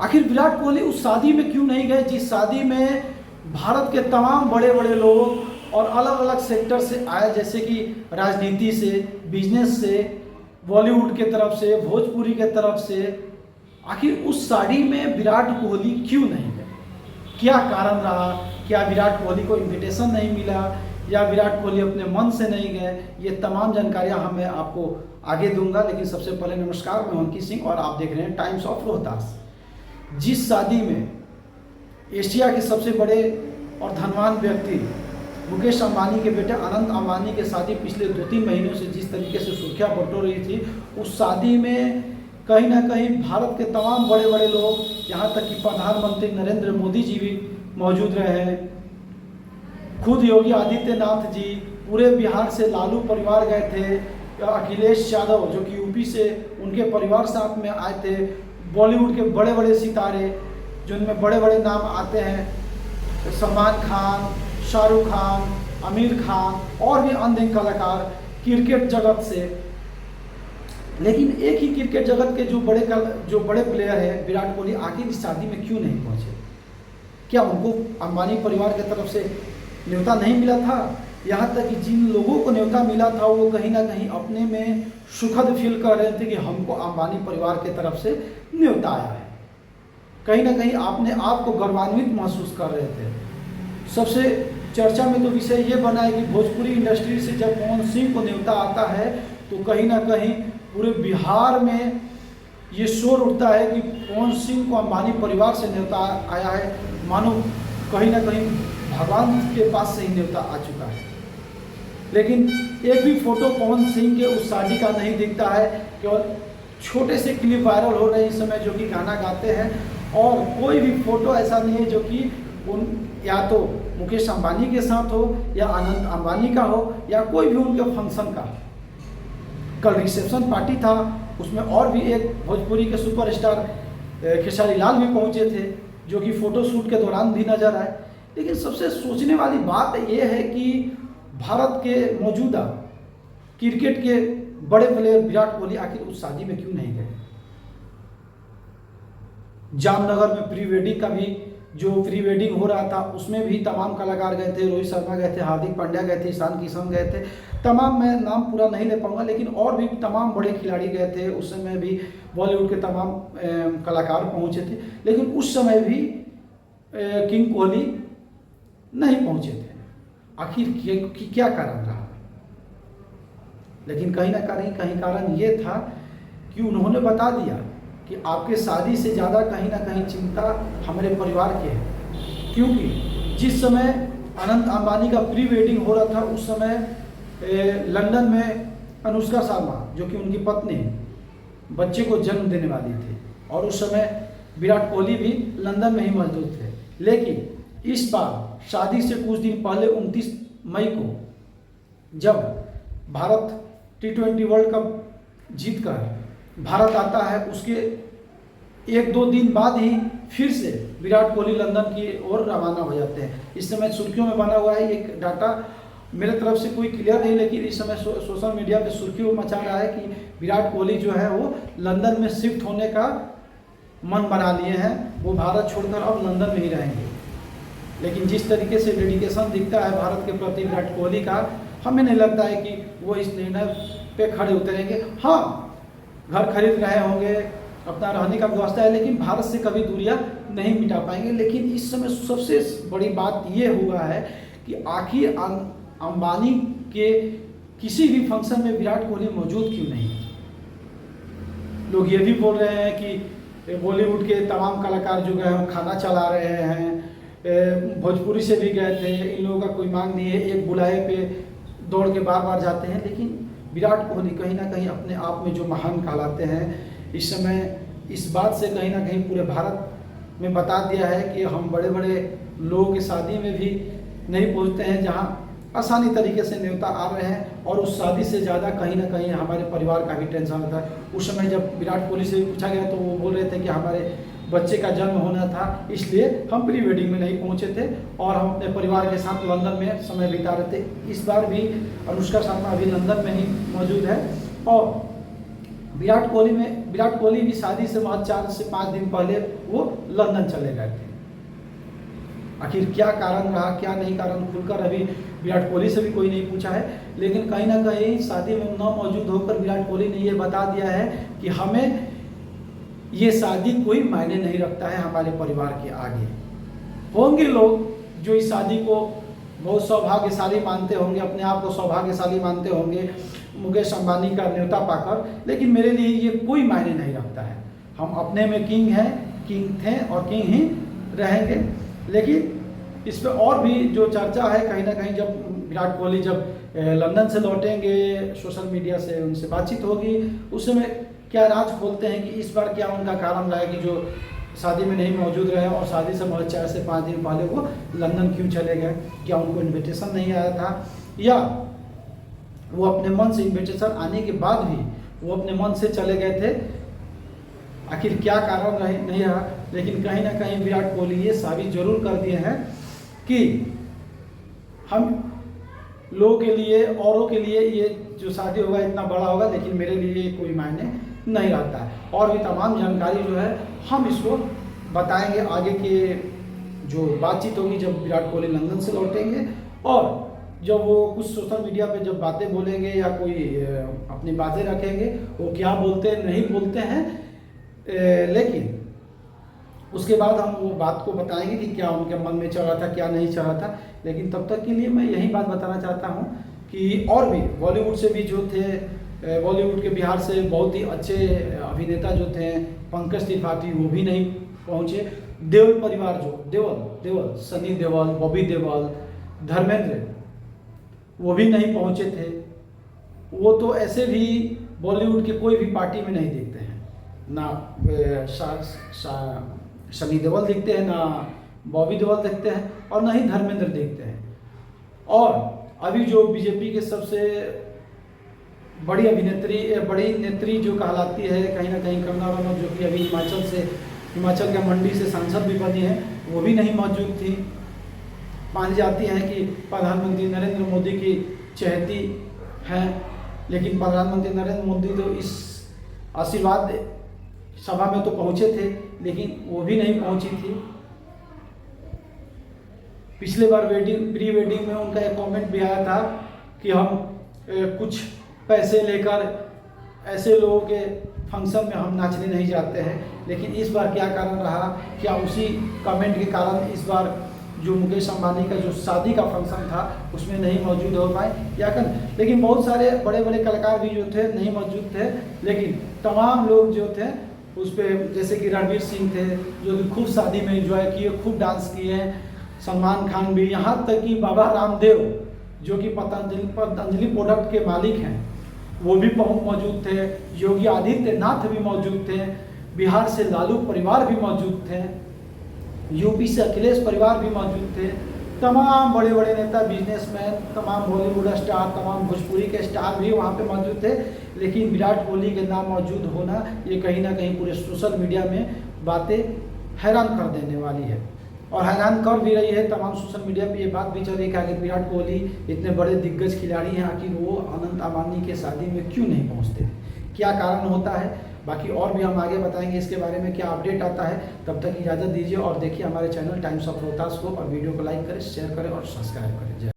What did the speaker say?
आखिर विराट कोहली उस शादी में क्यों नहीं गए जिस शादी में भारत के तमाम बड़े बड़े लोग और अलग अलग सेक्टर से आए, जैसे कि राजनीति से, बिजनेस से, बॉलीवुड के तरफ से, भोजपुरी के तरफ से। आखिर उस शादी में विराट कोहली क्यों नहीं गए? क्या कारण रहा? क्या विराट कोहली को इनविटेशन नहीं मिला या विराट कोहली अपने मन से नहीं गए? ये तमाम जानकारियां मैं आपको आगे दूंगा, लेकिन सबसे पहले नमस्कार, मैं अंकित सिंह और आप देख रहे हैं टाइम्स ऑफ रोहतास। जिस शादी में एशिया के सबसे बड़े और धनवान व्यक्ति मुकेश अंबानी के बेटे अनंत अंबानी की शादी पिछले 2-3 महीनों से जिस तरीके से सुर्खियां बटोर रही थी, उस शादी में कहीं ना कहीं भारत के तमाम बड़े बड़े लोग, यहाँ तक कि प्रधानमंत्री नरेंद्र मोदी जी भी मौजूद रहे हैं, खुद योगी आदित्यनाथ जी, पूरे बिहार से लालू परिवार गए थे, अखिलेश यादव जो कि यूपी से, उनके परिवार साथ में आए थे, बॉलीवुड के बड़े बड़े सितारे जिनमें बड़े बड़े नाम आते हैं, सलमान खान, शाहरुख खान, आमिर खान और भी अन्य कलाकार क्रिकेट जगत से। लेकिन एक ही क्रिकेट जगत के जो बड़े प्लेयर हैं, विराट कोहली, आखिर इस शादी में क्यों नहीं पहुंचे? क्या उनको अंबानी परिवार की तरफ से न्योता नहीं मिला था? यहाँ तक कि जिन लोगों को न्योता मिला था वो कहीं ना कहीं अपने में सुखद फील कर रहे थे कि हमको अंबानी परिवार की तरफ से न्योता आया है। कहीं ना कहीं अपने आप को गौरवान्वित महसूस कर रहे थे। सबसे चर्चा में तो विषय ये बना है कि भोजपुरी इंडस्ट्री से जब पवन सिंह को न्योता आता है तो कहीं ना कहीं पूरे बिहार में ये शोर उठता है कि पवन सिंह को अंबानी परिवार से न्योता आया है, मानो कहीं ना कहीं भगवान के पास से ही न्योता आ चुका है। लेकिन एक भी फोटो पवन सिंह के उस शादी का नहीं दिखता है, केवल छोटे से क्लिप वायरल हो रहे हैं इस समय जो कि गाना गाते हैं, और कोई भी फोटो ऐसा नहीं है जो कि उन या तो मुकेश अंबानी के साथ हो या अनंत अंबानी का हो या कोई भी उनके फंक्शन का। कल रिसेप्शन पार्टी था, उसमें और भी एक भोजपुरी के सुपरस्टार खेसारी लाल भी पहुंचे थे जो कि फोटो शूट के दौरान भी नजर आए। लेकिन सबसे सोचने वाली बात यह है कि भारत के मौजूदा क्रिकेट के बड़े प्लेयर विराट कोहली आखिर उस शादी में क्यों नहीं गए? जामनगर में प्री वेडिंग का भी जो प्री वेडिंग हो रहा था उसमें भी तमाम कलाकार गए थे, रोहित शर्मा गए थे, हार्दिक पांड्या गए थे, ईशान किशन गए थे, तमाम, मैं नाम पूरा नहीं ले पाऊंगा, लेकिन और भी तमाम बड़े खिलाड़ी गए थे। उस समय भी बॉलीवुड के तमाम कलाकार पहुंचे थे, लेकिन उस समय भी किंग कोहली नहीं पहुंचे थे। आखिर क्या कारण रहा? लेकिन कहीं ना कहीं कारण ये था कि उन्होंने बता दिया कि आपके शादी से ज़्यादा कहीं ना कहीं चिंता हमारे परिवार की है, क्योंकि जिस समय अनंत अंबानी का प्री वेडिंग हो रहा था उस समय लंदन में अनुष्का शर्मा जो कि उनकी पत्नी बच्चे को जन्म देने वाली थी, और उस समय विराट कोहली भी लंदन में ही मौजूद थे। लेकिन इस बार शादी से कुछ दिन पहले 29 मई को जब भारत T20 वर्ल्ड कप जीतकर भारत आता है, उसके 1-2 दिन बाद ही फिर से विराट कोहली लंदन की ओर रवाना हो जाते हैं। इस समय सुर्खियों में बना हुआ है एक डाटा, मेरे तरफ से कोई क्लियर नहीं, लेकिन इस समय सोशल मीडिया पे सुर्खियों मचा रहा है कि विराट कोहली जो है वो लंदन में शिफ्ट होने का मन बना लिए हैं, वो भारत छोड़कर अब लंदन में ही रहेंगे। लेकिन जिस तरीके से डेडिकेशन दिखता है भारत के प्रति विराट कोहली का, हमें नहीं लगता है कि वो इस निर्णय पे खड़े उतरेंगे। हाँ, घर खरीद रहे होंगे, अपना रहने का व्यवस्था है, लेकिन भारत से कभी दूरियां नहीं मिटा पाएंगे। लेकिन इस समय सबसे बड़ी बात ये हुआ है कि आखिर अंबानी के किसी भी फंक्शन में विराट कोहली मौजूद क्यों नहीं? लोग ये भी बोल रहे हैं कि बॉलीवुड के तमाम कलाकार जो गए हैं खाना चला रहे हैं, भोजपुरी से भी गए थे, इन लोगों का कोई मांग नहीं है, एक बुलाए पे दौड़ के बार बार जाते हैं। लेकिन विराट कोहली कहीं ना कहीं अपने आप में जो महान कहलाते हैं, इस समय इस बात से कहीं ना कहीं पूरे भारत में बता दिया है कि हम बड़े बड़े लोगों की शादी में भी नहीं पहुंचते हैं जहां आसानी तरीके से न्योता आ रहे हैं, और उस शादी से ज़्यादा कहीं ना कहीं हमारे परिवार का भी टेंशन होता है। उस समय जब विराट कोहली से पूछा गया तो वो बोल रहे थे कि हमारे बच्चे का जन्म होना था, इसलिए हम प्री वेडिंग में नहीं पहुंचे थे और हम अपने परिवार के साथ लंदन में समय बिता रहे थे। इस बार भी अनुष्का शर्मा अभी लंदन में ही मौजूद है और विराट कोहली भी शादी से महज 4 से 5 दिन पहले वो लंदन चले गए थे। आखिर क्या कारण रहा, क्या नहीं कारण, खुलकर अभी विराट कोहली से भी कोई नहीं पूछा है। लेकिन कहीं ना कहीं शादी में न मौजूद होकर विराट कोहली ने ये बता दिया है कि हमें ये शादी कोई मायने नहीं रखता है हमारे परिवार के आगे। होंगे लोग जो इस शादी को बहुत सौभाग्यशाली मानते होंगे, अपने आप को सौभाग्यशाली मानते होंगे मुकेश अंबानी का न्योता पाकर, लेकिन मेरे लिए ये कोई मायने नहीं रखता है। हम अपने में किंग हैं, किंग थे और किंग ही रहेंगे। लेकिन इस पर और भी जो चर्चा है, कहीं ना कहीं जब विराट कोहली जब लंदन से लौटेंगे, सोशल मीडिया से उनसे बातचीत होगी, उस समय क्या राज खोलते हैं कि इस बार क्या उनका कारण रहा है कि जो शादी में नहीं मौजूद रहे और शादी से महज 4 से 5 दिन पहले वो लंदन क्यों चले गए। क्या उनको इन्विटेशन नहीं आया था, या वो अपने मन से, इन्विटेशन आने के बाद भी वो अपने मन से चले गए थे। आखिर क्या कारण नहीं रहा। लेकिन कहीं ना कहीं विराट कोहली ये साबित जरूर कर दिए हैं कि हम लोगों के लिए, औरों के लिए ये जो शादी होगा इतना बड़ा होगा, लेकिन मेरे लिए कोई मायने नहीं रखता है। और भी तमाम जानकारी जो है हम इसको बताएंगे आगे के जो बातचीत होगी जब विराट कोहली लंदन से लौटेंगे, और जब वो कुछ सोशल मीडिया पे जब बातें बोलेंगे या कोई अपनी बातें रखेंगे, वो क्या बोलते हैं नहीं बोलते हैं, लेकिन उसके बाद हम वो बात को बताएंगे कि क्या उनके मन में चल रहा था, क्या नहीं चल रहा था। लेकिन तब तक के लिए मैं यही बात बताना चाहता हूँ कि और भी बॉलीवुड से भी जो थे, बॉलीवुड के बिहार से बहुत ही अच्छे अभिनेता जो थे, पंकज त्रिपाठी, वो भी नहीं पहुँचे। देओल परिवार जो देओल सनी देओल, बॉबी देओल, धर्मेंद्र, वो भी नहीं पहुँचे थे। वो तो ऐसे भी बॉलीवुड के कोई भी पार्टी में नहीं दिखते हैं, ना सनी देओल दिखते हैं, ना बॉबी देओल दिखते हैं, और ना ही धर्मेंद्र दिखते हैं। और अभी जो बीजेपी के सबसे बड़ी नेत्री जो कहलाती है कहीं ना कहीं कंगना रनौत, जो कि अभी हिमाचल के मंडी से सांसद भी बनी है, वो भी नहीं मौजूद थी। मानी जाती है कि प्रधानमंत्री नरेंद्र मोदी की चहेती हैं, लेकिन प्रधानमंत्री नरेंद्र मोदी तो इस आशीर्वाद सभा में तो पहुंचे थे, लेकिन वो भी नहीं पहुंची थी। पिछले बार प्री वेडिंग में उनका एक कमेंट भी आया था कि हम कुछ पैसे लेकर ऐसे लोगों के फंक्शन में हम नाचने नहीं जाते हैं। लेकिन इस बार क्या कारण रहा, क्या उसी कमेंट के कारण इस बार जो मुकेश अंबानी का जो शादी का फंक्शन था उसमें नहीं मौजूद हो पाए, लेकिन बहुत सारे बड़े बड़े कलाकार भी जो थे नहीं मौजूद थे। लेकिन तमाम लोग जो थे उस पर, जैसे कि रणवीर सिंह थे जो कि खूब शादी में एंजॉय किए, खूब डांस किए, सलमान खान भी, यहाँ तक कि बाबा रामदेव जो कि पतंजलि प्रोडक्ट के मालिक हैं वो भी मौजूद थे, योगी आदित्यनाथ भी मौजूद थे, बिहार से लालू परिवार भी मौजूद थे, यूपी से अखिलेश परिवार भी मौजूद थे। तमाम बड़े बड़े नेता, बिजनेसमैन, तमाम बॉलीवुड स्टार, तमाम भोजपुरी के स्टार भी वहाँ पे मौजूद थे। लेकिन विराट कोहली के नाम मौजूद होना ये कहीं ना कहीं पूरे सोशल मीडिया में बातें हैरान कर देने वाली है, और हैरान कर भी रही है। तमाम सोशल मीडिया पे ये बात भी चल रही है कि आखिर विराट कोहली इतने बड़े दिग्गज खिलाड़ी हैं, आखिर वो अनंत अंबानी के शादी में क्यों नहीं पहुँचते, क्या कारण होता है। बाकी और भी हम आगे बताएंगे इसके बारे में क्या अपडेट आता है। तब तक इजाज़त दीजिए और देखिए हमारे चैनल टाइम्स ऑफ रोहतास को, और वीडियो को लाइक करें, शेयर करें और सब्सक्राइब करें। जय